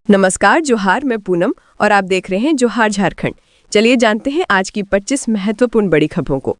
नमस्कार, जोहार। मैं पूनम और आप देख रहे हैं जोहार झारखंड। चलिए जानते हैं आज की 25 महत्वपूर्ण बड़ी खबरों को।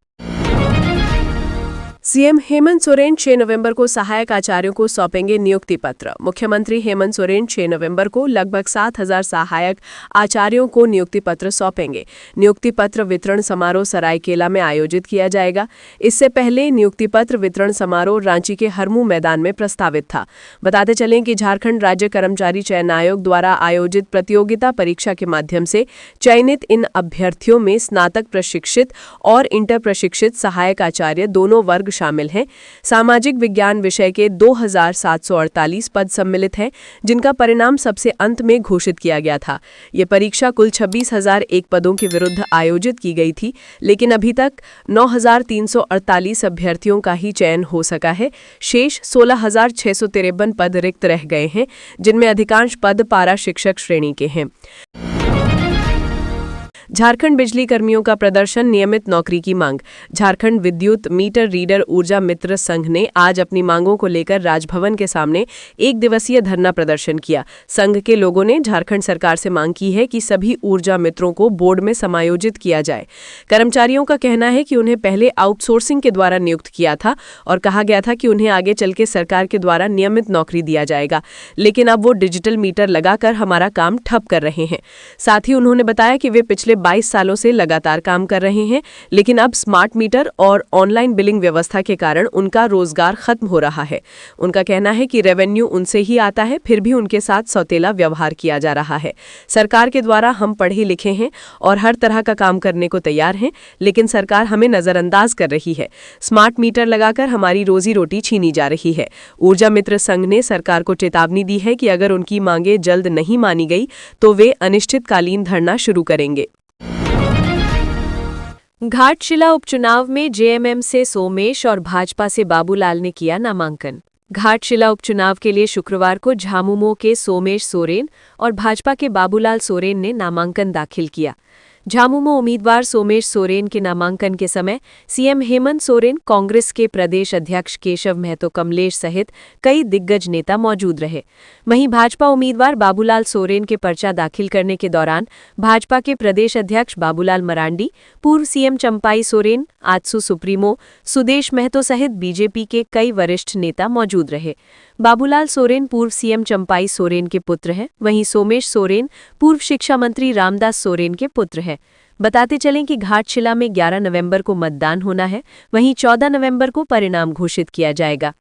सीएम हेमंत सोरेन 6 नवंबर को सहायक आचार्यों को सौंपेंगे नियुक्ति पत्र। मुख्यमंत्री हेमंत सोरेन 6 नवंबर को लगभग 7,000 सहायक आचार्यों को नियुक्ति पत्र सौंपेंगे। नियुक्ति पत्र वितरण समारोह सरायकेला में आयोजित किया जाएगा। इससे पहले नियुक्ति पत्र वितरण समारोह रांची के हरमू मैदान में प्रस्तावित था। बताते चलें कि झारखंड राज्य कर्मचारी चयन आयोग द्वारा आयोजित प्रतियोगिता परीक्षा के माध्यम से चयनित इन अभ्यर्थियों में स्नातक प्रशिक्षित और इंटर प्रशिक्षित सहायक आचार्य दोनों वर्ग शामिल हैं। सामाजिक विज्ञान विषय के 2,748 पद सम्मिलित हैं, जिनका परिणाम सबसे अंत में घोषित किया गया था। ये परीक्षा कुल 26,001 पदों के विरुद्ध आयोजित की गई थी, लेकिन अभी तक 9,348 अभ्यर्थियों का ही चयन हो सका है। शेष 16,653 पद रिक्त रह गए हैं, जिनमें अधिकांश पद पारा शिक्षक श्रेणी के हैं। झारखंड बिजली कर्मियों का प्रदर्शन, नियमित नौकरी की मांग। झारखंड विद्युत मीटर रीडर ऊर्जा मित्र संघ ने आज अपनी मांगों को लेकर राजभवन के सामने एक दिवसीय धरना प्रदर्शन किया। संघ के लोगों ने झारखंड सरकार से मांग की है कि सभी ऊर्जा मित्रों को बोर्ड में समायोजित किया जाए। कर्मचारियों का कहना है कि उन्हें पहले आउटसोर्सिंग के द्वारा नियुक्त किया था और कहा गया था कि उन्हें आगे चल के सरकार के द्वारा नियमित नौकरी दिया जाएगा, लेकिन अब वो डिजिटल मीटर लगाकर हमारा काम ठप कर रहे हैं। साथ ही उन्होंने बताया कि वे पिछले 22 सालों से लगातार काम कर रहे हैं, लेकिन अब स्मार्ट मीटर और ऑनलाइन बिलिंग व्यवस्था के कारण उनका रोजगार खत्म हो रहा है। उनका कहना है कि रेवेन्यू उनसे ही आता है, फिर भी उनके साथ सौतेला व्यवहार किया जा रहा है। सरकार के द्वारा हम पढ़े लिखे हैं और हर तरह का काम करने को तैयार हैं, लेकिन सरकार हमें नजरअंदाज कर रही है। स्मार्ट मीटर लगाकर हमारी रोजी रोटी छीनी जा रही है। ऊर्जा मित्र संघ ने सरकार को चेतावनी दी है कि अगर उनकी मांगें जल्द नहीं मानी गई तो वे अनिश्चितकालीन धरना शुरू करेंगे। घाटशिला उपचुनाव में जेएमएम से सोमेश और भाजपा से बाबूलाल ने किया नामांकन। घाटशिला उपचुनाव के लिए शुक्रवार को झामुमो के सोमेश सोरेन और भाजपा के बाबूलाल सोरेन ने नामांकन दाखिल किया। झामुमो उम्मीदवार सोमेश सोरेन के नामांकन के समय सीएम हेमंत सोरेन, कांग्रेस के प्रदेश अध्यक्ष केशव महतो कमलेश सहित कई दिग्गज नेता मौजूद रहे। वहीं भाजपा उम्मीदवार बाबूलाल सोरेन के पर्चा दाखिल करने के दौरान भाजपा के प्रदेश अध्यक्ष बाबूलाल मरांडी, पूर्व सीएम चंपाई सोरेन, आजसू सुप्रीमो सुदेश महतो सहित बीजेपी के कई वरिष्ठ नेता मौजूद रहे। बाबूलाल सोरेन पूर्व सीएम चंपाई सोरेन के पुत्र हैं, वहीं सोमेश सोरेन पूर्व शिक्षा मंत्री रामदास सोरेन के पुत्र हैं। बताते चलें कि घाटशिला में 11 नवंबर को मतदान होना है, वहीं 14 नवंबर को परिणाम घोषित किया जाएगा।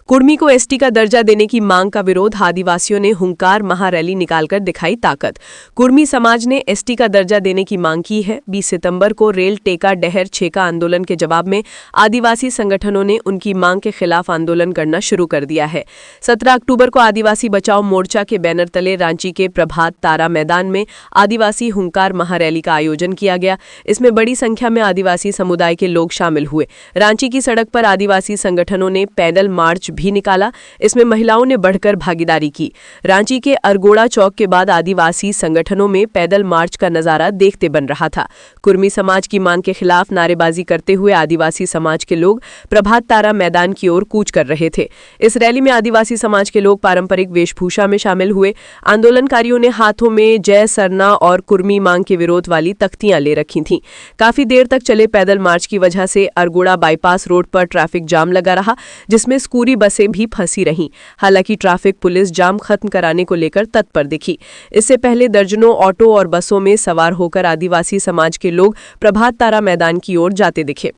कुर्मी को एसटी का दर्जा देने की मांग का विरोध, आदिवासियों ने हुंकार महारैली निकालकर दिखाई ताकत। कुर्मी समाज ने एसटी का दर्जा देने की मांग की है। 20 सितंबर को रेल टेका डहर छेका आंदोलन के जवाब में आदिवासी संगठनों ने उनकी मांग के खिलाफ आंदोलन करना शुरू कर दिया है। 17 अक्टूबर को आदिवासी बचाओ मोर्चा के बैनर तले रांची के प्रभात तारा मैदान में आदिवासी हुंकार महारैली का आयोजन किया गया। इसमें बड़ी संख्या में आदिवासी समुदाय के लोग शामिल हुए। रांची की सड़क पर आदिवासी संगठनों ने पैदल मार्च भी निकाला। इसमें महिलाओं ने बढ़कर भागीदारी की। रांची के अरगोड़ा चौक के बाद आदिवासी संगठनों में पैदल मार्च का नजारा देखते बन रहा था। कुर्मी समाज की मांग के खिलाफ नारेबाजी करते हुए आदिवासी समाज के लोग प्रभात तारा मैदान की ओर कूच कर रहे थे। इस रैली में आदिवासी समाज के लोग पारंपरिक वेशभूषा में शामिल हुए। आंदोलनकारियों ने हाथों में जय सरना और कुर्मी मांग के विरोध वाली तख्तियां ले रखी थीं। काफी देर तक चले पैदल मार्च की वजह से अरगोड़ा बाईपास रोड पर ट्रैफिक जाम लगा रहा, जिसमें स्कूली बसें भी फंसी रहीं। हालांकि ट्रैफिक पुलिस जाम खत्म कराने को लेकर तत्पर दिखी। इससे पहले दर्जनों ऑटो और बसों में सवार होकर आदिवासी समाज के लोग प्रभात तारा मैदान की ओर जाते दिखे।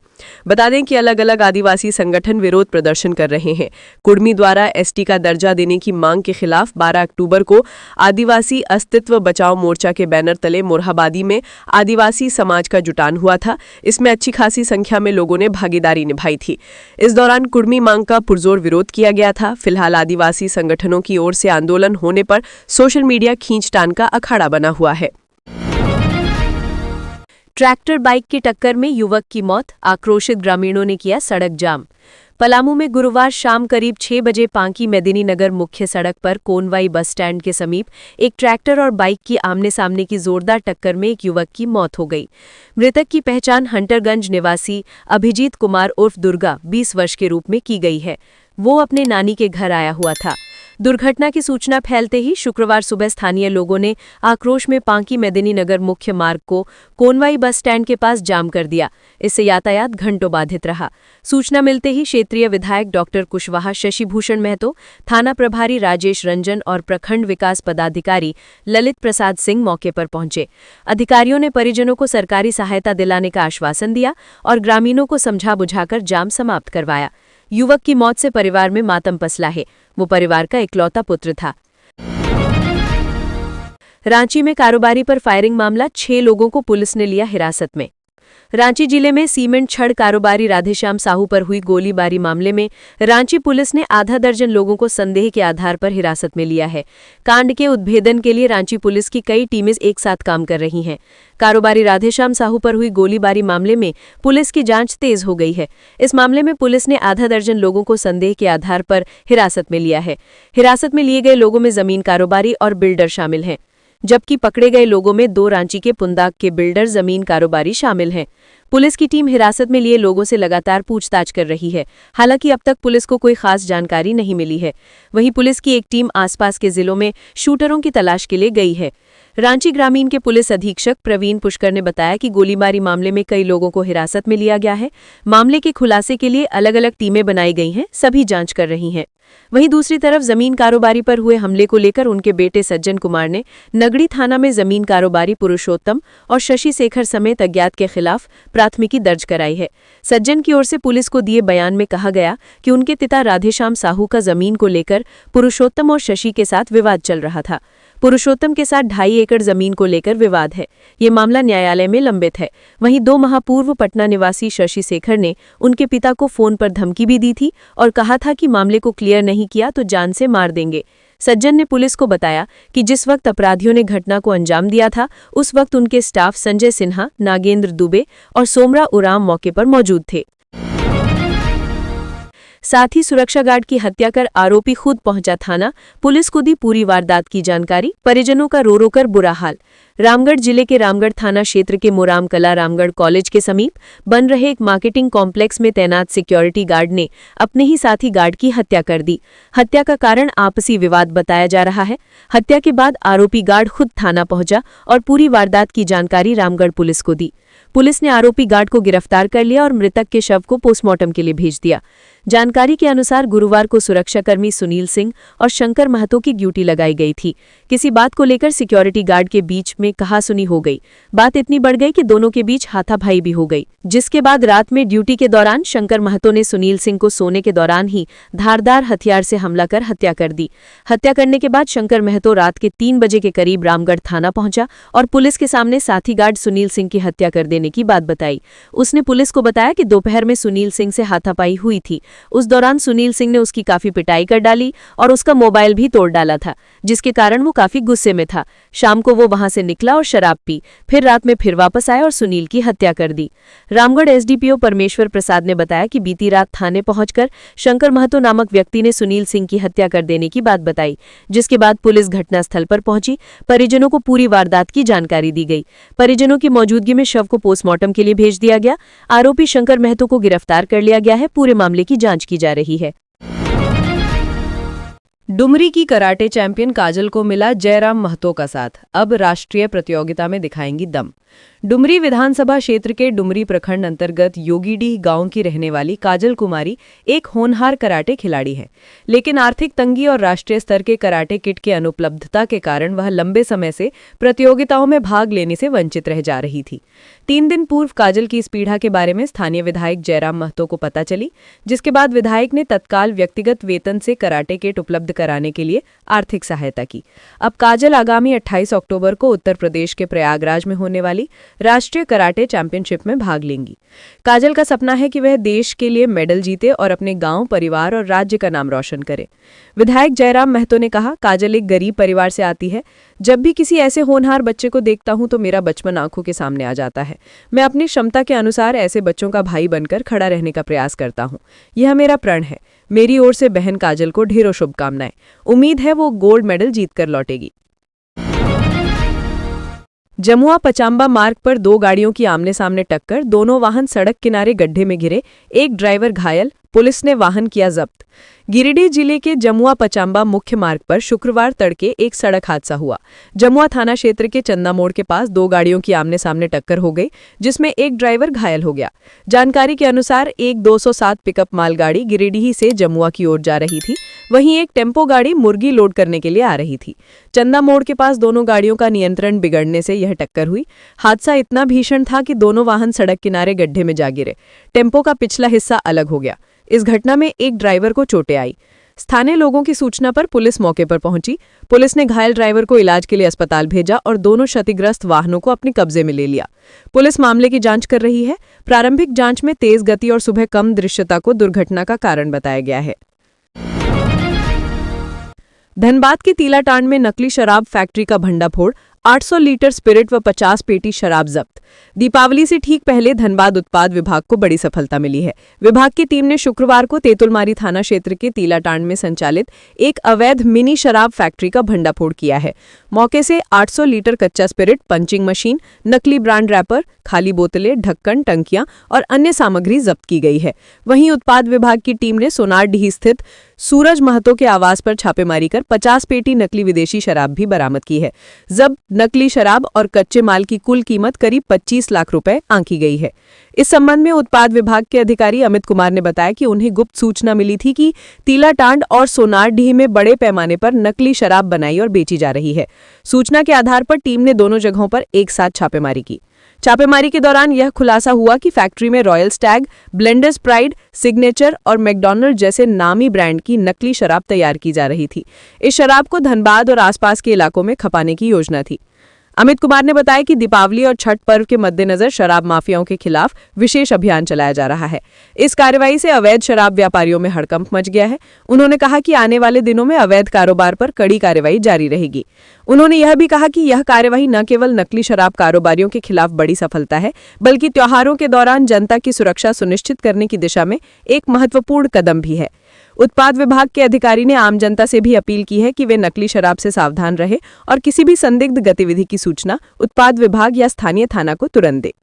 बता दें कि अलग अलग आदिवासी संगठन विरोध प्रदर्शन कर रहे हैं। कुर्मी द्वारा एसटी का दर्जा देने की मांग के खिलाफ 12 अक्टूबर को आदिवासी अस्तित्व बचाओ मोर्चा के बैनर तले मोरहाबादी में आदिवासी समाज का जुटान हुआ था। इसमें अच्छी खासी संख्या में लोगों ने भागीदारी निभाई थी। इस दौरान कुर्मी मांग का पुरजोर विरोध किया गया था। फिलहाल आदिवासी संगठनों की ओर से आंदोलन होने पर सोशल मीडिया खींचतान का अखाड़ा बना हुआ है। ट्रैक्टर बाइक की टक्कर में युवक की मौत, आक्रोशित ग्रामीणों ने किया सड़क जाम। पलामू में गुरुवार शाम करीब 6 बजे पांकी मेदिनीनगर मुख्य सड़क पर कोनवाई बस स्टैंड के समीप एक ट्रैक्टर और बाइक की आमने सामने की जोरदार टक्कर में एक युवक की मौत हो गई। मृतक की पहचान हंटरगंज निवासी अभिजीत कुमार उर्फ दुर्गा 20 वर्ष के रूप में की गई है। वो अपने नानी के घर आया हुआ था। दुर्घटना की सूचना फैलते ही शुक्रवार सुबह स्थानीय लोगों ने आक्रोश में पांकी मेदिनीनगर मुख्य मार्ग को कोनवाई बस स्टैंड के पास जाम कर दिया। इससे यातायात घंटों बाधित रहा। सूचना मिलते ही क्षेत्रीय विधायक डॉक्टर कुशवाहा, शशिभूषण महतो, थाना प्रभारी राजेश रंजन और प्रखंड विकास पदाधिकारी ललित प्रसाद सिंह मौके पर पहुंचे। अधिकारियों ने परिजनों को सरकारी सहायता दिलाने का आश्वासन दिया और ग्रामीणों को समझा बुझाकर जाम समाप्त करवाया। युवक की मौत से परिवार में मातम पसला है। वो परिवार का इकलौता पुत्र था। रांची में कारोबारी पर फायरिंग मामला, 6 लोगों को पुलिस ने लिया हिरासत में। रांची जिले में सीमेंट छड़ कारोबारी राधेश्याम साहू पर हुई गोलीबारी मामले में रांची पुलिस ने आधा दर्जन लोगों को संदेह के आधार पर हिरासत में लिया है। कांड के उद्भेदन के लिए रांची पुलिस की कई टीमें एक साथ काम कर रही हैं। कारोबारी राधेश्याम साहू पर हुई गोलीबारी मामले में पुलिस की जांच तेज हो गई है। इस मामले में पुलिस ने आधा दर्जन लोगों को संदेह के आधार पर हिरासत में लिया है। हिरासत में लिए गए लोगों में जमीन कारोबारी और बिल्डर शामिल हैं, जबकि पकड़े गए लोगों में 2 रांची के पुंदाग के बिल्डर जमीन कारोबारी शामिल हैं। पुलिस की टीम हिरासत में लिए लोगों से लगातार पूछताछ कर रही है। हालांकि अब तक पुलिस को कोई खास जानकारी नहीं मिली है। वहीं पुलिस की एक टीम आसपास के जिलों में शूटरों की तलाश के लिए गई है। रांची ग्रामीण के पुलिस अधीक्षक प्रवीण पुष्कर ने बताया कि गोलीबारी मामले में कई लोगों को हिरासत में लिया गया है। मामले के खुलासे के लिए अलग अलग टीमें बनाई गई हैं, सभी जांच कर रही हैं। वहीं दूसरी तरफ जमीन कारोबारी पर हुए हमले को लेकर उनके बेटे सज्जन कुमार ने नगड़ी थाना में जमीन कारोबारी पुरुषोत्तम और शशि शेखर समेत अज्ञात के खिलाफ प्राथमिकी दर्ज कराई है। सज्जन की ओर से पुलिस को दिए बयान में कहा गया कि उनके पिता राधेश्याम साहू का जमीन को लेकर पुरुषोत्तम और शशि के साथ विवाद चल रहा था। पुरुषोत्तम के साथ 2.5 एकड़ जमीन को लेकर विवाद है। ये मामला न्यायालय में लंबित है। वहीं 2 माह पूर्व पटना निवासी शशि शेखर ने उनके पिता को फोन पर धमकी भी दी थी और कहा था कि मामले को क्लियर नहीं किया तो जान से मार देंगे। सज्जन ने पुलिस को बताया कि जिस वक्त अपराधियों ने घटना को अंजाम दिया था, उस वक्त उनके स्टाफ संजय सिन्हा, नागेंद्र दुबे और सोमरा उराम मौके पर मौजूद थे। साथ ही सुरक्षा गार्ड की हत्या कर आरोपी खुद पहुंचा थाना। पुलिस को दी पूरी वारदात की जानकारी। परिजनों का रो रो कर बुरा हाल। रामगढ़ जिले के रामगढ़ थाना क्षेत्र के मुराम कला रामगढ़ कॉलेज के समीप बन रहे एक मार्केटिंग कॉम्प्लेक्स में तैनात सिक्योरिटी गार्ड ने अपने ही साथी गार्ड की हत्या कर दी। हत्या का कारण आपसी विवाद बताया जा रहा है। हत्या के बाद आरोपी गार्ड खुद थाना पहुंचा और पूरी वारदात की जानकारी रामगढ़ पुलिस को दी। पुलिस ने आरोपी गार्ड को गिरफ्तार कर लिया और मृतक के शव को पोस्टमार्टम के लिए भेज दिया। जानकारी के अनुसार गुरुवार को सुरक्षाकर्मी सुनील सिंह और शंकर महतो की ड्यूटी लगाई गई थी। किसी बात को लेकर सिक्योरिटी गार्ड के बीच में कहासुनी हो गई। बात इतनी बढ़ गई कि दोनों के बीच हाथापाई भी हो गई, जिसके बाद रात में ड्यूटी के दौरान शंकर महतो ने सुनील सिंह को सोने के दौरान ही धारदार हथियार से हमला कर हत्या कर दी। हत्या करने के बाद शंकर महतो रात के 3 बजे के करीब रामगढ़ थाना पहुंचा और पुलिस के सामने साथी गार्ड सुनील सिंह की हत्या कर देने की बात बताई। उसने पुलिस को बताया कि दोपहर में सुनील सिंह से हाथापाई हुई थी। उस दौरान सुनील सिंह ने उसकी काफी पिटाई कर डाली और उसका मोबाइल भी तोड़ डाला था, जिसके कारण वो काफी गुस्से में था। शाम को वो वहां से निकला और शराब पी, फिर रात में फिर वापस आया और सुनील की हत्या कर दी। रामगढ़ एसडीपीओ परमेश्वर प्रसाद ने बताया कि बीती रात थाने पहुंचकर शंकर महतो नामक व्यक्ति ने सुनील सिंह की हत्या कर देने की बात बताई, जिसके बाद पुलिस घटनास्थल पर पहुंची। परिजनों को पूरी वारदात की जानकारी दी गई। परिजनों की मौजूदगी में शव को पोस्टमार्टम के लिए भेज दिया गया। आरोपी शंकर महतो को गिरफ्तार कर लिया गया है। पूरे मामले की जांच की जा रही है। डुमरी की कराटे चैंपियन काजल को मिला जयराम महतो का साथ। अब राष्ट्रीय प्रतियोगिता में दिखाएंगी दम। डुमरी विधानसभा क्षेत्र के डुमरी प्रखंड अंतर्गत योगीडीह गांव की रहने वाली काजल कुमारी एक होनहार कराटे खिलाड़ी है, लेकिन आर्थिक तंगी और राष्ट्रीय स्तर के कराटे किट के अनुपलब्धता के कारण वह लंबे समय से प्रतियोगिताओं में भाग लेने से वंचित रह जा रही थी। 3 दिन पूर्व काजल की इस पीड़ा के बारे में स्थानीय विधायक जयराम महतो को पता चली, जिसके बाद विधायक ने तत्काल व्यक्तिगत वेतन से कराटे किट उपलब्ध कराने के लिए आर्थिक सहायता की। अब काजल आगामी 28 अक्टूबर को उत्तर प्रदेश के प्रयागराज में होने वाली राष्ट्रीय कराटे चैंपियनशिप में भाग लेंगी। काजल का सपना है कि वह देश के लिए मेडल जीते और अपने गांव, परिवार और राज्य का नाम रोशन करे। विधायक जयराम महतो ने कहा, काजल एक गरीब परिवार से आती है। जब भी किसी ऐसे होनहार बच्चे को देखता हूं तो मेरा बचपन आंखों के सामने आ जाता है। मैं अपनी क्षमता के अनुसार ऐसे बच्चों का भाई बनकर खड़ा रहने का प्रयास करता हूं। यह मेरा प्रण है। मेरी ओर से बहन काजल को ढेरों शुभकामनाएं। उम्मीद है वो गोल्ड मेडल जीतकर लौटेगी। जमुआ पचांबा मार्ग पर 2 गाड़ियों की आमने सामने टक्कर, दोनों वाहन सड़क किनारे गड्ढे में गिरे, एक ड्राइवर घायल, पुलिस ने वाहन किया जब्त। गिरिडीह जिले के जमुआ पचांबा मुख्य मार्ग पर शुक्रवार तड़के एक सड़क हादसा हुआ। जमुआ थाना क्षेत्र के चंदा मोड़ के पास दो गाड़ियों की आमने सामने टक्कर हो गई, जिसमें एक ड्राइवर घायल हो गया। जानकारी के अनुसार एक 207 पिकअप मालगाड़ी गिरिडीह से जमुआ की ओर जा रही थी, वहीं एक टेम्पो गाड़ी मुर्गी लोड करने के लिए आ रही थी। चंदा मोड़ के पास दोनों गाड़ियों का नियंत्रण बिगड़ने से यह टक्कर हुई। हादसा इतना भीषण था कि दोनों वाहन सड़क किनारे गड्ढे में जा गिरे। टेम्पो का पिछला हिस्सा अलग हो गया। इस घटना में एक ड्राइवर को चोटें आई। स्थानीय लोगों की सूचना पर पुलिस मौके पर पहुंची। पुलिस ने घायल ड्राइवर को इलाज के लिए अस्पताल भेजा और दोनों क्षतिग्रस्त वाहनों को अपने कब्जे में ले लिया। पुलिस मामले की जांच कर रही है। प्रारंभिक जांच में तेज गति और सुबह कम दृश्यता को दुर्घटना का कारण बताया गया है। धनबाद के तीलाटांड में नकली शराब फैक्ट्री का भंडाफोड़, 800 लीटर स्पिरिट व 50 पेटी शराब जब्त। दीपावली से ठीक पहले धनबाद उत्पाद विभाग को बड़ी सफलता मिली है। विभाग की टीम ने शुक्रवार को तेतुलमारी थाना क्षेत्र के तीलाटांड में संचालित एक अवैध मिनी शराब फैक्ट्री का भंडाफोड़ किया है। मौके से 800 लीटर कच्चा स्पिरिट, पंचिंग मशीन, नकली ब्रांड रैपर, खाली बोतलें, ढक्कन, टंकियां और अन्य सामग्री जब्त की गई है। वहीं उत्पाद विभाग की टीम ने सोनारडीह स्थित सूरज महतो के आवास पर छापेमारी कर 50 पेटी नकली विदेशी शराब भी बरामद की है। जब्त नकली शराब और कच्चे माल की कुल कीमत करीब 25 लाख रुपए आंकी गई है। इस संबंध में उत्पाद विभाग के अधिकारी अमित कुमार ने बताया कि उन्हें गुप्त सूचना मिली थी कि तीलाटांड और सोनारडीह में बड़े पैमाने पर नकली शराब बनाई और बेची जा रही है। सूचना के आधार पर टीम ने दोनों जगहों पर एक साथ छापेमारी की। छापेमारी के दौरान यह खुलासा हुआ कि फैक्ट्री में royal Stag, blenders pride, signature और मैकडॉनल्ड जैसे नामी ब्रांड की नकली शराब तैयार की जा रही थी। इस शराब को धनबाद और आसपास के इलाकों में खपाने की योजना थी। अमित कुमार ने बताया कि दीपावली और छठ पर्व के मद्देनजर शराब माफियाओं के खिलाफ विशेष अभियान चलाया जा रहा है। इस कार्रवाई से अवैध शराब व्यापारियों में हड़कंप मच गया है। उन्होंने कहा कि आने वाले दिनों में अवैध कारोबार पर कड़ी कार्रवाई जारी रहेगी। उन्होंने यह भी कहा कि यह कार्रवाई न केवल नकली शराब कारोबारियों के खिलाफ बड़ी सफलता है, बल्कि त्योहारों के दौरान जनता की सुरक्षा सुनिश्चित करने की दिशा में एक महत्वपूर्ण कदम भी है। उत्पाद विभाग के अधिकारी ने आम जनता से भी अपील की है कि वे नकली शराब से सावधान रहे और किसी भी संदिग्ध गतिविधि की सूचना उत्पाद विभाग या स्थानीय थाना को तुरंत दे।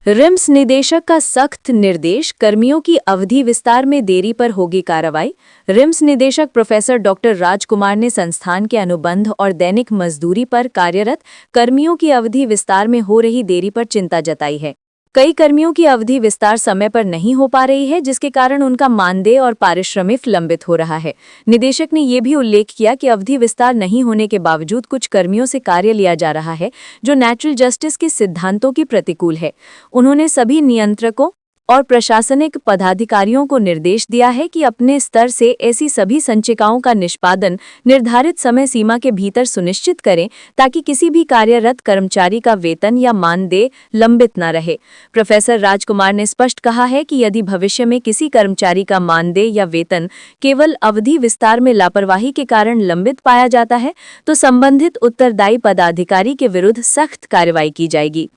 रिम्स निदेशक का सख्त निर्देश, कर्मियों की अवधि विस्तार में देरी पर होगी कार्रवाई। रिम्स निदेशक प्रोफेसर डॉक्टर राजकुमार ने संस्थान के अनुबंध और दैनिक मजदूरी पर कार्यरत कर्मियों की अवधि विस्तार में हो रही देरी पर चिंता जताई है। कई कर्मियों की अवधि विस्तार समय पर नहीं हो पा रही है, जिसके कारण उनका मानदेय और पारिश्रमिक लंबित हो रहा है। निदेशक ने यह भी उल्लेख किया कि अवधि विस्तार नहीं होने के बावजूद कुछ कर्मियों से कार्य लिया जा रहा है, जो नेचुरल जस्टिस के सिद्धांतों की प्रतिकूल है। उन्होंने सभी नियंत्रकों और प्रशासनिक पदाधिकारियों को निर्देश दिया है कि अपने स्तर से ऐसी सभी संचिकाओं का निष्पादन निर्धारित समय सीमा के भीतर सुनिश्चित करें, ताकि किसी भी कार्यरत कर्मचारी का वेतन या मानदेय लंबित न रहे। प्रोफेसर राजकुमार ने स्पष्ट कहा है कि यदि भविष्य में किसी कर्मचारी का मानदेय या वेतन केवल अवधि विस्तार में लापरवाही के कारण लंबित पाया जाता है, तो संबंधित उत्तरदायी पदाधिकारी के विरुद्ध सख्त कार्रवाई की जाएगी।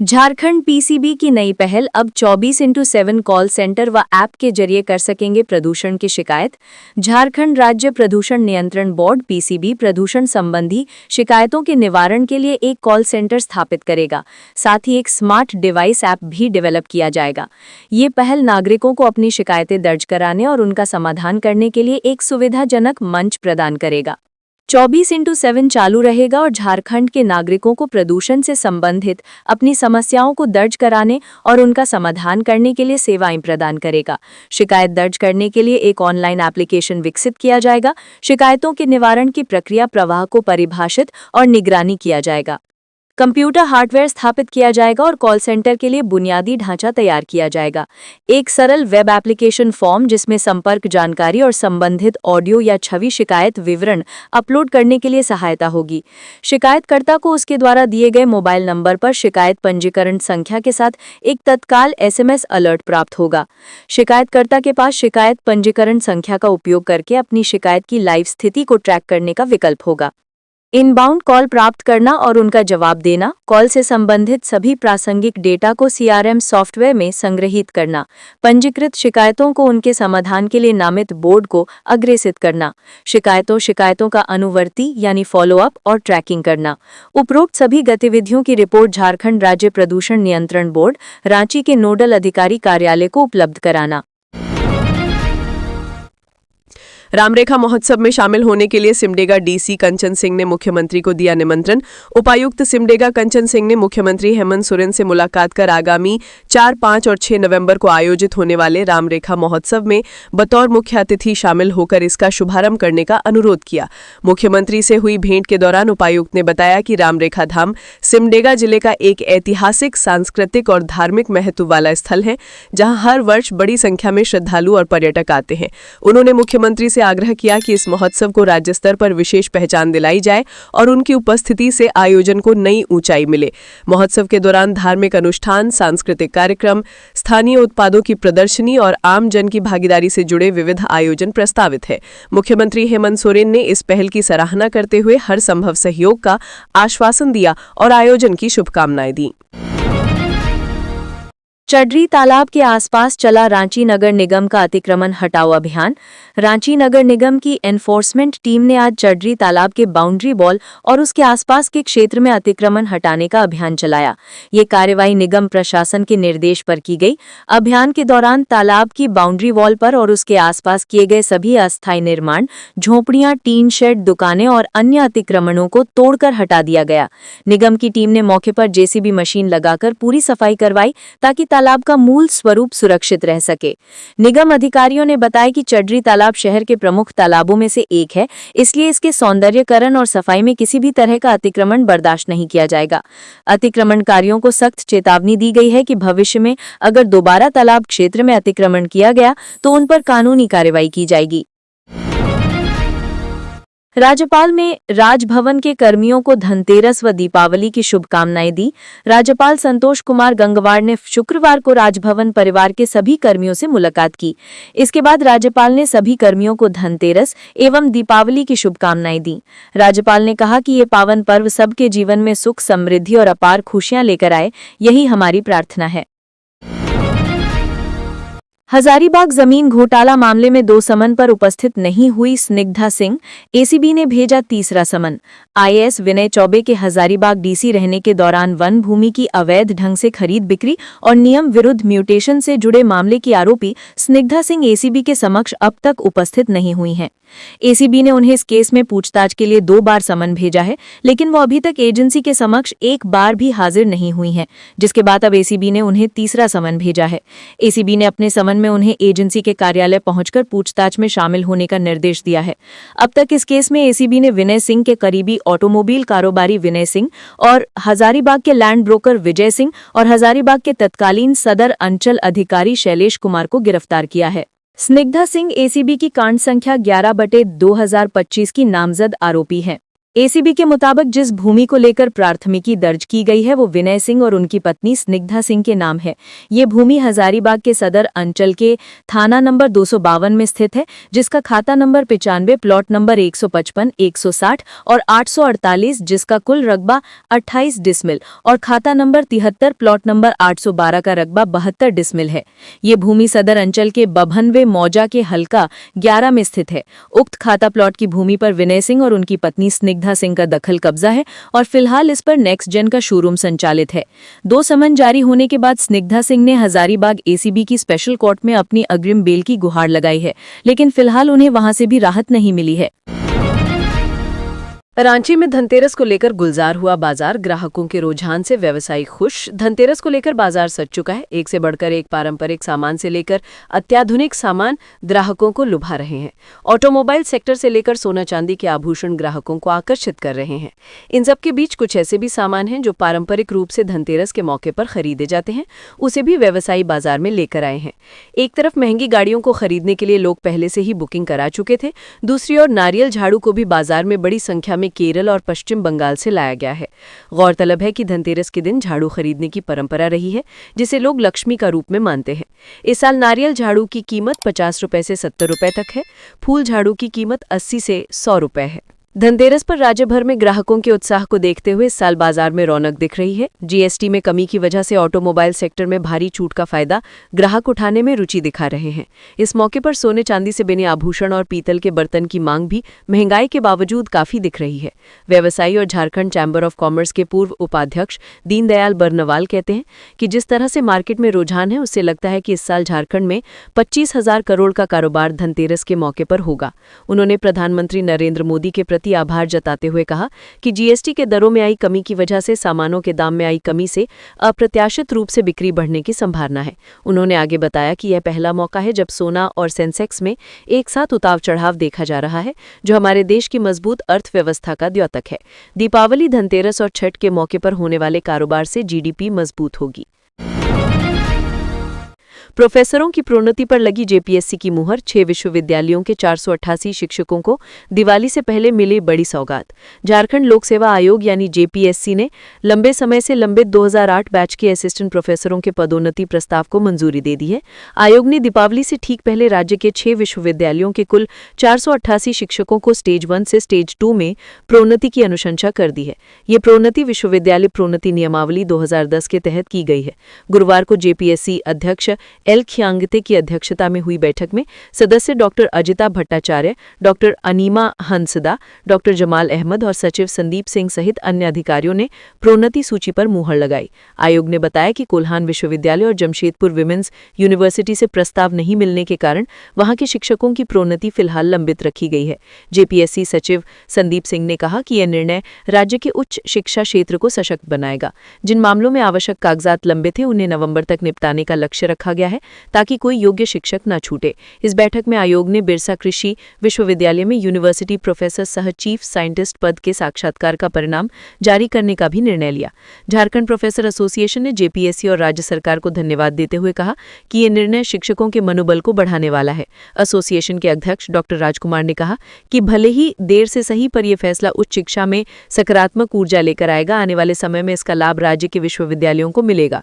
झारखंड पीसीबी की नई पहल, अब 24/7 कॉल सेंटर व ऐप के जरिए कर सकेंगे प्रदूषण की शिकायत। झारखंड राज्य प्रदूषण नियंत्रण बोर्ड पीसीबी प्रदूषण संबंधी शिकायतों के निवारण के लिए एक कॉल सेंटर स्थापित करेगा। साथ ही एक स्मार्ट डिवाइस ऐप भी डेवलप किया जाएगा। ये पहल नागरिकों को अपनी शिकायतें दर्ज कराने और उनका समाधान करने के लिए एक सुविधाजनक मंच प्रदान करेगा। 24/7 चालू रहेगा और झारखंड के नागरिकों को प्रदूषण से संबंधित अपनी समस्याओं को दर्ज कराने और उनका समाधान करने के लिए सेवाएं प्रदान करेगा। शिकायत दर्ज करने के लिए एक ऑनलाइन एप्लीकेशन विकसित किया जाएगा। शिकायतों के निवारण की प्रक्रिया प्रवाह को परिभाषित और निगरानी किया जाएगा। कंप्यूटर हार्डवेयर स्थापित किया जाएगा और कॉल सेंटर के लिए बुनियादी ढांचा तैयार किया जाएगा। एक सरल वेब एप्लीकेशन फॉर्म, जिसमें संपर्क जानकारी और संबंधित ऑडियो या छवि शिकायत विवरण अपलोड करने के लिए सहायता होगी। शिकायतकर्ता को उसके द्वारा दिए गए मोबाइल नंबर पर शिकायत पंजीकरण संख्या के साथ एक तत्काल SMS अलर्ट प्राप्त होगा। शिकायतकर्ता के पास शिकायत पंजीकरण संख्या का उपयोग करके अपनी शिकायत की लाइव स्थिति को ट्रैक करने का विकल्प होगा। इनबाउंड कॉल प्राप्त करना और उनका जवाब देना, कॉल से संबंधित सभी प्रासंगिक डेटा को CRM सॉफ्टवेयर में संग्रहित करना, पंजीकृत शिकायतों को उनके समाधान के लिए नामित बोर्ड को अग्रेसित करना, शिकायतों का अनुवर्ती यानी फॉलोअप और ट्रैकिंग करना। उपरोक्त सभी गतिविधियों की रिपोर्ट झारखंड राज्य प्रदूषण नियंत्रण बोर्ड रांची के नोडल अधिकारी कार्यालय को उपलब्ध कराना। रामरेखा महोत्सव में शामिल होने के लिए सिमडेगा DC कंचन सिंह ने मुख्यमंत्री को दिया निमंत्रण। उपायुक्त सिमडेगा कंचन सिंह ने मुख्यमंत्री हेमंत सोरेन से मुलाकात कर आगामी 4, 5 और 6 नवंबर को आयोजित होने वाले रामरेखा महोत्सव में बतौर मुख्य अतिथि शामिल होकर इसका शुभारंभ करने का अनुरोध किया। मुख्यमंत्री से हुई भेंट के दौरान उपायुक्त ने बताया कि रामरेखा धाम सिमडेगा जिले का एक ऐतिहासिक, सांस्कृतिक और धार्मिक महत्व वाला स्थल है, जहां हर वर्ष बड़ी संख्या में श्रद्धालु और पर्यटक आते हैं। उन्होंने मुख्यमंत्री से आग्रह किया कि इस महोत्सव को राज्य स्तर पर विशेष पहचान दिलाई जाए और उनकी उपस्थिति से आयोजन को नई ऊंचाई मिले। महोत्सव के दौरान धार्मिक अनुष्ठान, सांस्कृतिक कार्यक्रम, स्थानीय उत्पादों की प्रदर्शनी और आम जन की भागीदारी से जुड़े विविध आयोजन प्रस्तावित है। मुख्यमंत्री हेमंत सोरेन ने इस पहल की सराहना करते हुए हर संभव सहयोग का आश्वासन दिया और आयोजन की शुभकामनाएं दी। चड्री तालाब के आसपास चला रांची नगर निगम का अतिक्रमण हटाओ अभियान। रांची नगर निगम की एनफोर्समेंट टीम ने आज चड्री तालाब के बाउंड्री वॉल और उसके आसपास के क्षेत्र में अतिक्रमण हटाने का अभियान चलाया। ये कार्रवाई निगम प्रशासन के निर्देश पर की गई। अभियान के दौरान तालाब की बाउंड्री वॉल पर और उसके आसपास किए गए सभी अस्थायी निर्माण, झोपड़ियां, टीन शेड, दुकानें और अन्य अतिक्रमणों को तोड़कर हटा दिया गया। निगम की टीम ने मौके पर JCB मशीन लगाकर पूरी सफाई करवाई ताकि तालाब का मूल स्वरूप सुरक्षित रह सके। निगम अधिकारियों ने बताया कि चड्री तालाब शहर के प्रमुख तालाबों में से एक है, इसलिए इसके सौंदर्यीकरण और सफाई में किसी भी तरह का अतिक्रमण बर्दाश्त नहीं किया जाएगा। अतिक्रमणकारियों को सख्त चेतावनी दी गई है कि भविष्य में अगर दोबारा तालाब क्षेत्र में अतिक्रमण किया गया तो उन पर कानूनी कार्रवाई की जाएगी। राज्यपाल ने राजभवन के कर्मियों को धनतेरस व दीपावली की शुभकामनाएं दी। राज्यपाल संतोष कुमार गंगवार ने शुक्रवार को राजभवन परिवार के सभी कर्मियों से मुलाकात की। इसके बाद राज्यपाल ने सभी कर्मियों को धनतेरस एवं दीपावली की शुभकामनाएं दी। राज्यपाल ने कहा कि ये पावन पर्व सबके जीवन में सुख, समृद्धि और अपार खुशियां लेकर आए, यही हमारी प्रार्थना है। हजारीबाग जमीन घोटाला मामले में 2 समन पर उपस्थित नहीं हुई स्निग्धा सिंह। ACB ने भेजा तीसरा समन। IAS विनय चौबे के हजारीबाग DC रहने के दौरान वन भूमि की अवैध ढंग से खरीद बिक्री और नियम विरुद्ध म्यूटेशन से जुड़े मामले की आरोपी स्निग्धा सिंह ACB के समक्ष अब तक उपस्थित नहीं हुई हैं। ACB ने उन्हें इस केस में पूछताछ के लिए 2 बार समन भेजा है, लेकिन वो अभी तक एजेंसी के समक्ष एक बार भी हाजिर नहीं हुई हैं, जिसके बाद अब ACB ने उन्हें तीसरा समन भेजा है। ACB ने अपने समन में उन्हें एजेंसी के कार्यालय पहुंचकर पूछताछ में शामिल होने का निर्देश दिया है। अब तक इस केस में ACB ने विनय सिंह के करीबी ऑटोमोबाइल कारोबारी विनय सिंह और हजारीबाग के लैंड ब्रोकर विजय सिंह और हजारीबाग के तत्कालीन सदर अंचल अधिकारी शैलेश कुमार को गिरफ्तार किया है। स्निग्धा सिंह ACB की कांड संख्या 11/2025 की नामजद आरोपी है। ACB के मुताबिक जिस भूमि को लेकर प्राथमिकी दर्ज की गई है वो विनय सिंह और उनकी पत्नी स्निग्धा सिंह के नाम है। ये भूमि हजारीबाग के सदर अंचल के थाना नंबर 252 में स्थित है, जिसका खाता नंबर 95, प्लॉट नंबर 155, 160 और 848, जिसका कुल रकबा 28 डिसमिल और खाता नंबर 73, प्लॉट नंबर 812 का रकबा 72 डिसमिल है। ये भूमि सदर अंचल के बभनवे मौजा के हल्का 11 में स्थित है। उक्त खाता प्लॉट की भूमि पर विनय सिंह और उनकी पत्नी स्निग्धा सिंह का दखल कब्जा है और फिलहाल इस पर नेक्स्ट जेन का शोरूम संचालित है। 2 समन जारी होने के बाद स्निग्धा सिंह ने हजारीबाग ACB की स्पेशल कोर्ट में अपनी अग्रिम बेल की गुहार लगाई है, लेकिन फिलहाल उन्हें वहां से भी राहत नहीं मिली है। रांची में धनतेरस को लेकर गुलजार हुआ बाजार। ग्राहकों के रुझान से व्यवसायी खुश। धनतेरस को लेकर बाजार सज चुका है। एक से बढ़कर एक पारंपरिक सामान से लेकर अत्याधुनिक सामान ग्राहकों को लुभा रहे हैं। ऑटोमोबाइल सेक्टर से लेकर सोना चांदी के आभूषण ग्राहकों को आकर्षित कर रहे हैं। इन सब के बीच कुछ ऐसे भी सामान हैं जो पारंपरिक रूप से धनतेरस के मौके पर खरीदे जाते हैं, उसे भी व्यवसायी बाजार में लेकर आए हैं। एक तरफ महंगी गाड़ियों को खरीदने के लिए लोग पहले से ही बुकिंग करा चुके थे, दूसरी ओर नारियल झाड़ू को भी बाजार में बड़ी संख्या में केरल और पश्चिम बंगाल से लाया गया है। गौरतलब है कि धनतेरस के दिन झाड़ू खरीदने की परंपरा रही है, जिसे लोग लक्ष्मी का रूप में मानते हैं। इस साल नारियल झाड़ू की कीमत 50 रुपए से 70 रुपए तक है। फूल झाड़ू की कीमत 80 से 100 रुपए है। धनतेरस पर राज्य भर में ग्राहकों के उत्साह को देखते हुए इस साल बाजार में रौनक दिख रही है। जीएसटी में कमी की वजह से ऑटोमोबाइल सेक्टर में भारी छूट का फायदा ग्राहक उठाने में रुचि दिखा रहे हैं। इस मौके पर सोने चांदी से बने आभूषण और पीतल के बर्तन की मांग भी महंगाई के बावजूद काफी दिख रही है। व्यवसायी और झारखंड चैम्बर ऑफ कॉमर्स के पूर्व उपाध्यक्ष दीनदयाल बर्नवाल कहते हैं कि जिस तरह से मार्केट में रुझान है उससे लगता है कि इस साल झारखंड में 25,000 करोड़ का कारोबार धनतेरस के मौके पर होगा। उन्होंने प्रधानमंत्री नरेंद्र मोदी के प्रति आभार जताते हुए कहा कि जीएसटी के दरों में आई कमी की वजह से सामानों के दाम में आई कमी से अप्रत्याशित रूप से बिक्री बढ़ने की संभावना है। उन्होंने आगे बताया कि यह पहला मौका है जब सोना और सेंसेक्स में एक साथ उतार चढ़ाव देखा जा रहा है, जो हमारे देश की मजबूत अर्थव्यवस्था का द्योतक है। दीपावली, धनतेरस और छठ के मौके पर होने वाले कारोबार से जीडीपी मजबूत होगी। प्रोफेसरों की प्रोन्नति पर लगी जेपीएससी की मुहर, 6 विश्वविद्यालयों के 488 शिक्षकों को दिवाली से पहले मिली बड़ी सौगात। झारखंड लोक सेवा आयोग यानी जेपीएससी ने लंबे समय से लंबित 2008 बैच के असिस्टेंट प्रोफेसरों के पदोन्नति प्रस्ताव को मंजूरी दे दी है। आयोग ने दीपावली से ठीक पहले राज्य के 6 विश्वविद्यालयों के कुल 488 शिक्षकों को स्टेज 1 से स्टेज 2 में प्रोन्नति की अनुशंसा कर दी है। ये प्रोन्नति विश्वविद्यालय प्रोन्नति नियमावली 2010 के तहत की गई है। गुरुवार को जेपीएससी अध्यक्ष एल खियांगते की अध्यक्षता में हुई बैठक में सदस्य doctor Ajita Bhattacharya, doctor enema Hansda, doctor Jamal Ahmad और सचिव संदीप सिंह सहित अन्य अधिकारियों ने प्रोन्नति सूची पर मुहर लगाई। आयोग ने बताया कि कोल्हान विश्वविद्यालय और जमशेदपुर विमेंस यूनिवर्सिटी से प्रस्ताव नहीं मिलने के कारण वहां के शिक्षकों की प्रोन्नति फिलहाल लंबित रखी गई है। जेपीएससी सचिव संदीप सिंह ने कहा कि यह निर्णय राज्य के उच्च शिक्षा क्षेत्र को सशक्त बनाएगा। जिन मामलों में आवश्यक कागजात लंबित थे उन्हें नवंबर तक निपटाने का लक्ष्य रखा गया है ताकि कोई योग्य शिक्षक न छूटे। इस बैठक में आयोग ने बिरसा कृषि विश्वविद्यालय में यूनिवर्सिटी प्रोफेसर सह चीफ साइंटिस्ट पद के साक्षात्कार का परिणाम जारी करने का भी निर्णय लिया। झारखंड प्रोफेसर एसोसिएशन ने जेपीएससी और राज्य सरकार को धन्यवाद देते हुए कहा कि ये निर्णय शिक्षकों के मनोबल को बढ़ाने वाला है। एसोसिएशन के अध्यक्ष डॉक्टर राजकुमार ने कहा कि भले ही देर से सही पर यह फैसला उच्च शिक्षा में सकारात्मक ऊर्जा लेकर आएगा। आने वाले समय में इसका लाभ राज्य के विश्वविद्यालयों को मिलेगा।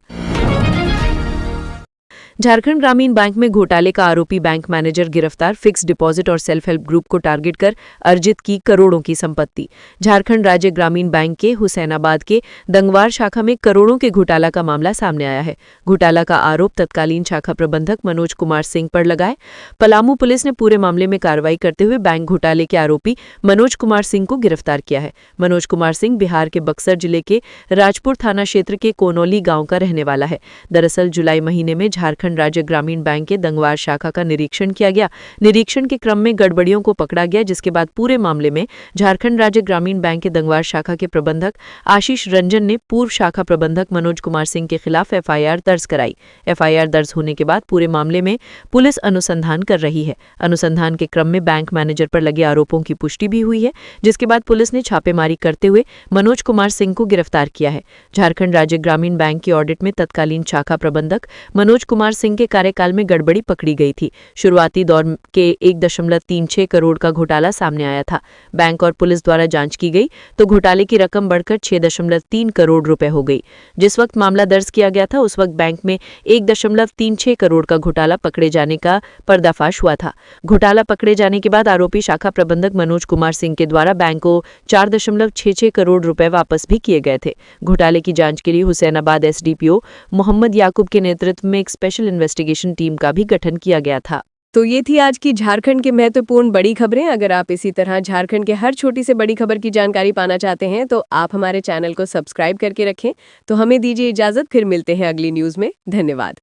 झारखंड ग्रामीण बैंक में घोटाले का आरोपी बैंक मैनेजर गिरफ्तार, फिक्स डिपॉजिट और सेल्फ हेल्प ग्रुप को टारगेट कर अर्जित की करोड़ों की संपत्ति। झारखंड राज्य ग्रामीण बैंक के हुसैनाबाद के दंगवार शाखा में करोड़ों के घोटाला का मामला सामने आया है। घोटाला का आरोप तत्कालीन शाखा प्रबंधक मनोज कुमार सिंह पर लगाए। पलामू पुलिस ने पूरे मामले में कार्रवाई करते हुए बैंक घोटाले के आरोपी मनोज कुमार सिंह को गिरफ्तार किया है। मनोज कुमार सिंह बिहार के बक्सर जिले के राजपुर थाना क्षेत्र के कोनौली गांव का रहने वाला है। दरअसल जुलाई महीने में झारखंड राज्य ग्रामीण बैंक के दंगवार शाखा का निरीक्षण किया गया। निरीक्षण के क्रम में गड़बड़ियों को पकड़ा गया, जिसके बाद पूरे मामले में झारखंड राज्य ग्रामीण बैंक के दंगवार शाखा के प्रबंधक आशीष रंजन ने पूर्व शाखा प्रबंधक मनोज कुमार सिंह के खिलाफ एफआईआर दर्ज कराई। एफआईआर दर्ज होने के बाद पूरे मामले में पुलिस अनुसंधान कर रही है। अनुसंधान के क्रम में बैंक मैनेजर पर लगे आरोपों की पुष्टि भी हुई है, जिसके बाद पुलिस ने छापेमारी करते हुए मनोज कुमार सिंह को गिरफ्तार किया है। झारखंड राज्य ग्रामीण बैंक की ऑडिट में तत्कालीन शाखा प्रबंधक मनोज कुमार सिंह के कार्यकाल में गड़बड़ी पकड़ी गई थी। शुरुआती दौर के 1.36 करोड़ का घोटाला सामने आया था। बैंक और पुलिस द्वारा जांच की गई तो घोटाले की रकम बढ़कर 6.3 करोड़ रुपए हो गई। जिस वक्त मामला दर्ज किया गया था उस वक्त बैंक में 1.36 करोड़ का घोटाला पकड़े जाने का पर्दाफाश हुआ था। घोटाला पकड़े जाने के बाद आरोपी शाखा प्रबंधक मनोज कुमार सिंह के द्वारा बैंक को 4.66 करोड़ रुपए वापस भी किए गए थे। घोटाले की जांच के लिए हुसैनाबाद एसडीपीओ मोहम्मद याकूब के नेतृत्व में एक स्पेशल इन्वेस्टिगेशन टीम का भी गठन किया गया था। तो ये थी आज की झारखंड के महत्वपूर्ण बड़ी खबरें। अगर आप इसी तरह झारखंड के हर छोटी से बड़ी खबर की जानकारी पाना चाहते हैं तो आप हमारे चैनल को सब्सक्राइब करके रखें। तो हमें दीजिए इजाजत, फिर मिलते हैं अगली न्यूज में। धन्यवाद।